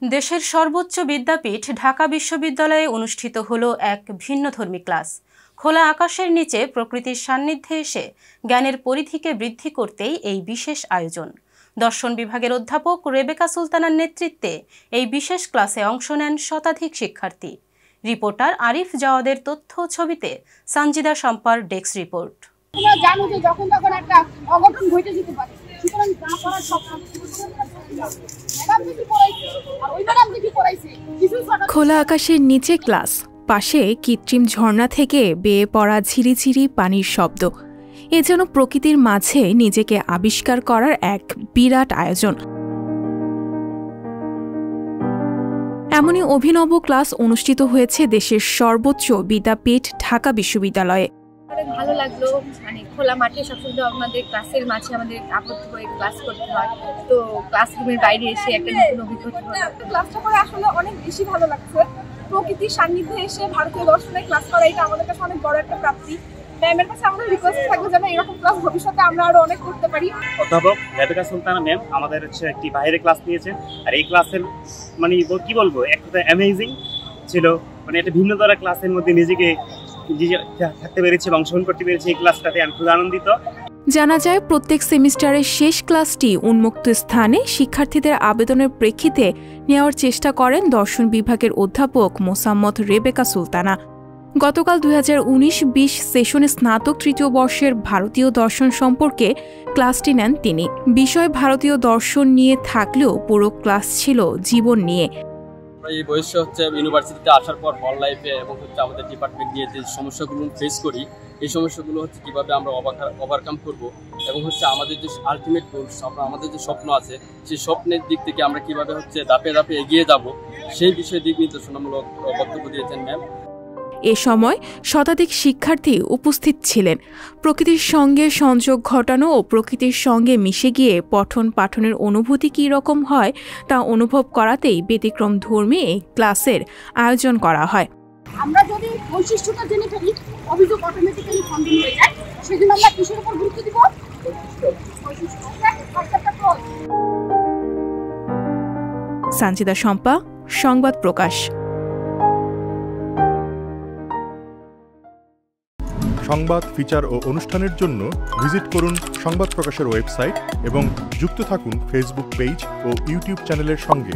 দেশের সর্বোচ্চ বিদ্যাপীঠ ঢাকা বিশ্ববিদ্যালয়ে অনুষ্ঠিত হলো এক ভিন্নধর্মী ক্লাস। খোলা আকাশের নিচে প্রকৃতির সান্নিধ্যে এসে জ্ঞানের পরিধিকে বৃদ্ধি করতেই এই বিশেষ আয়োজন। দর্শন বিভাগের অধ্যাপক রেবেকা সুলতানার নেতৃত্বে এই বিশেষ ক্লাসে অংশ নেন শতাধিক শিক্ষার্থী। রিপোর্টার আরিফ জাওয়াদের তথ্য ছবিতে সঞ্জিদা শম্পার ডেস্ক রিপোর্ট। তোমরা জানো যে যখন তখন একটা অঘটন ঘটে যেতে পারে, সুতরাং যা করার সব খোলা আকাশের নিচে ক্লাস, পাশে কৃত্রিম ঝর্ণা থেকে বেয়ে পড়া ঝিরিঝিরি পানির শব্দ। এ যেন প্রকৃতির মাঝে নিজেকে আবিষ্কার করার এক বিরাট আয়োজন। এমনই অভিনব ক্লাস অনুষ্ঠিত হয়েছে দেশের সর্বোচ্চ বিদ্যাপীঠ ঢাকা বিশ্ববিদ্যালয়ে। অনেক ভালো লাগলো, মানে খোলা মাঠে সবসময় আমাদের ক্লাসের মাঝে আমাদের আবদ্ধ হয়ে ক্লাস করতে হয়, তো ক্লাসরুমের বাইরে এসে একটা নতুন অভিজ্ঞতা হলো। ক্লাসটা করে আসলে অনেক বেশি ভালো লাগছে। প্রকৃতির সান্নিধ্যে এসে ভারতীয় দর্শনে ক্লাস করা এটা আমাদের কাছে অনেক বড় একটা প্রাপ্তি। ম্যামের কাছে আমাদের রিকোয়েস্ট থাকবে যেন এরকম ক্লাস ভবিষ্যতে আমরা আরো অনেক করতে পারি। অধ্যাপক রেবেকা সুলতানা ম্যাম আমাদের একটি বাইরে ক্লাস নিয়েছেন, আর এই ক্লাসের মানে কি বলবো, একটা অ্যামেজিং ছিল। মানে একটা ভিন্ন ধরনের ক্লাসের মধ্যে নিজেকে থাকতে পেরেছি, অংশগ্রহণ করতে পেরেছি। এই ক্লাসটাতে আমি খুব আনন্দিত। জানা যায় প্রত্যেক সেমিস্টারের শেষ ক্লাসটি উন্মুক্ত স্থানে শিক্ষার্থীদের আবেদনের প্রেক্ষিতে নেওয়ার চেষ্টা করেন দর্শন বিভাগের অধ্যাপক মোসাম্মত রেবেকা সুলতানা। গতকাল 2019-20 সেশনে স্নাতক তৃতীয় বর্ষের ভারতীয় দর্শন সম্পর্কে ক্লাসটি নেন তিনি। বিষয় ভারতীয় দর্শন নিয়ে থাকলেও পুরো ক্লাস ছিল জীবন নিয়ে। এই বয়সে ইউনিভার্সিটিতে আসার পর হল লাইফে এবং আমাদের ডিপার্টমেন্ট নিয়ে যে সমস্যাগুলো ফেস করি, এই সমস্যাগুলো কিভাবে আমরা ওভারকাম করব এবং আমাদের যে আলটিমেট গোলস, আমাদের যে স্বপ্ন আছে, সেই স্বপ্নের দিক থেকে আমরা কিভাবে ধাপে ধাপে এগিয়ে যাব, সেই বিষয়ে দিক নির্দেশনামূলক বক্তব্য দিয়েছেন ম্যাম। এ সময় শতাধিক শিক্ষার্থী উপস্থিত ছিলেন। প্রকৃতির সঙ্গে সংযোগ ঘটানো ও প্রকৃতির সঙ্গে মিশে গিয়ে পঠন পাঠনের অনুভূতি কী রকম হয় তা অনুভব করাতেই ব্যতিক্রম ধর্মী এই ক্লাসের আয়োজন করা হয়। আমরা যদি বৈশিষ্ট্যটা জেনে ফেলি, অভিযোগ অটোমেটিক্যালি খণ্ডন হয়ে যায়। সেজন্য আমরা কিসের উপর গুরুত্ব দিব? সঞ্জিদা শম্পা, সংবাদ প্রকাশ। সংবাদ, ফিচার ও অনুষ্ঠানের জন্য ভিজিট করুন সংবাদ প্রকাশের ওয়েবসাইট এবং যুক্ত থাকুন ফেসবুক পেজ ও ইউটিউব চ্যানেলের সঙ্গে।